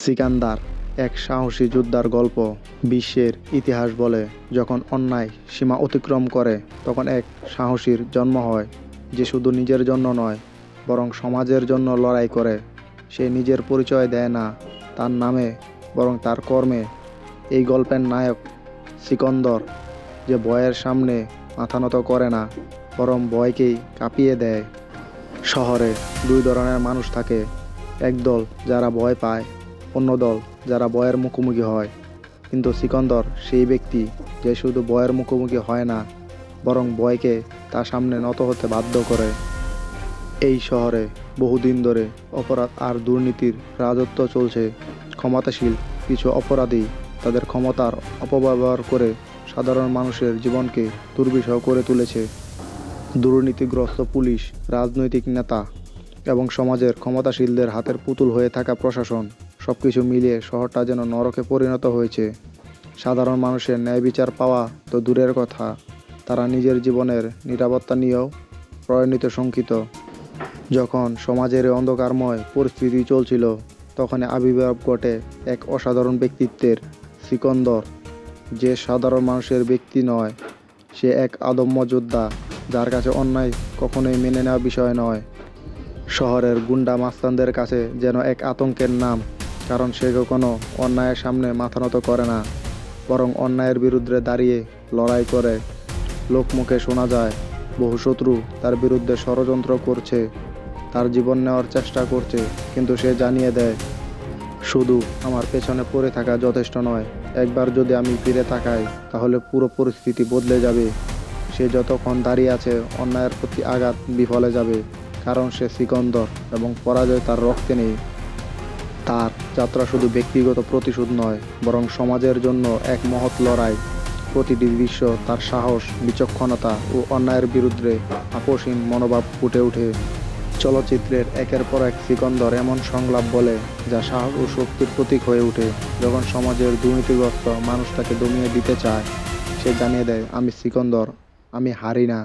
সিকান্দার এক সাহসী যোদ্ধার গল্প। বিশ্বের ইতিহাস বলে, যখন অন্যায় সীমা অতিক্রম করে তখন এক সাহসীর জন্ম হয়, যে শুধু নিজের জন্য নয় বরং সমাজের জন্য লড়াই করে। সে নিজের পরিচয় দেয় না তার নামে, বরং তার কর্মে। এই গল্পের নায়ক সিকন্দর, যে ভয়ের সামনে মাথা নত করে না, বরং ভয়কেই কাঁপিয়ে দেয়। শহরে দুই ধরনের মানুষ থাকে, একদল যারা ভয় পায়, অন্য দল যারা ভয়ের মুখোমুখি হয়। কিন্তু সিকন্দর সেই ব্যক্তি যে শুধু ভয়ের মুখোমুখি হয় না, বরং ভয়কে তার সামনে নত হতে বাধ্য করে। এই শহরে বহুদিন ধরে অপরাধ আর দুর্নীতির রাজত্ব চলছে। ক্ষমতাশীল কিছু অপরাধী তাদের ক্ষমতার অপব্যবহার করে সাধারণ মানুষের জীবনকে দুর্বিষহ করে তুলেছে। দুর্নীতিগ্রস্ত পুলিশ, রাজনৈতিক নেতা এবং সমাজের ক্ষমতাশীলদের হাতের পুতুল হয়ে থাকা প্রশাসন, সবকিছু মিলিয়ে শহরটা যেন নরকে পরিণত হয়েছে। সাধারণ মানুষের ন্যায় বিচার পাওয়া তো দূরের কথা, তারা নিজের জীবনের নিরাপত্তা নিয়েও প্রয়াণিত শঙ্কিত। যখন সমাজের এই অন্ধকারময় পরিস্থিতি চলছিল, তখনই আবির্ভাব ঘটে এক অসাধারণ ব্যক্তিত্বের, সিকন্দর, যে সাধারণ মানুষের ব্যক্তি নয়, সে এক আদম্য যোদ্ধা, যার কাছে অন্যায় কখনোই মেনে নেওয়া বিষয় নয়। শহরের গুন্ডা মাস্তানদের কাছে যেন এক আতঙ্কের নাম, কারণ সে কখনো অন্যায়ের সামনে মাথা নত করে না, বরং অন্যায়ের বিরুদ্ধে দাঁড়িয়ে লড়াই করে। লোকমুখে শোনা যায় বহু শত্রু তার বিরুদ্ধে ষড়যন্ত্র করছে, তার জীবন নেওয়ার চেষ্টা করছে, কিন্তু সে জানিয়ে দেয়, শুধু আমার পেছনে পড়ে থাকা যথেষ্ট নয়, একবার যদি আমি ফিরে তাকাই তাহলে পুরো পরিস্থিতি বদলে যাবে। সে যতক্ষণ দাঁড়িয়ে আছে অন্যায়ের প্রতি আঘাত বিফলে যাবে, কারণ সে সিকন্দর এবং পরাজয় তার রক্তে নেই। তার যাত্রা শুধু ব্যক্তিগত প্রতিশোধ নয়, বরং সমাজের জন্য এক মহৎ লড়াই। প্রতিটি দৃশ্য তার সাহস, বিচক্ষণতা ও অন্যায়ের বিরুদ্ধে আপোষহীন মনোভাব ফুটে ওঠে। চলচ্চিত্রের একের পর এক সিকন্দর এমন সংলাপ বলে, যা সাহস ও শক্তির প্রতীক হয়ে ওঠে। যখন সমাজের দুর্নীতিগ্রস্ত মানুষ তাকে দমিয়ে দিতে চায়, সে জানিয়ে দেয়, আমি সিকন্দর, আমি হারি না।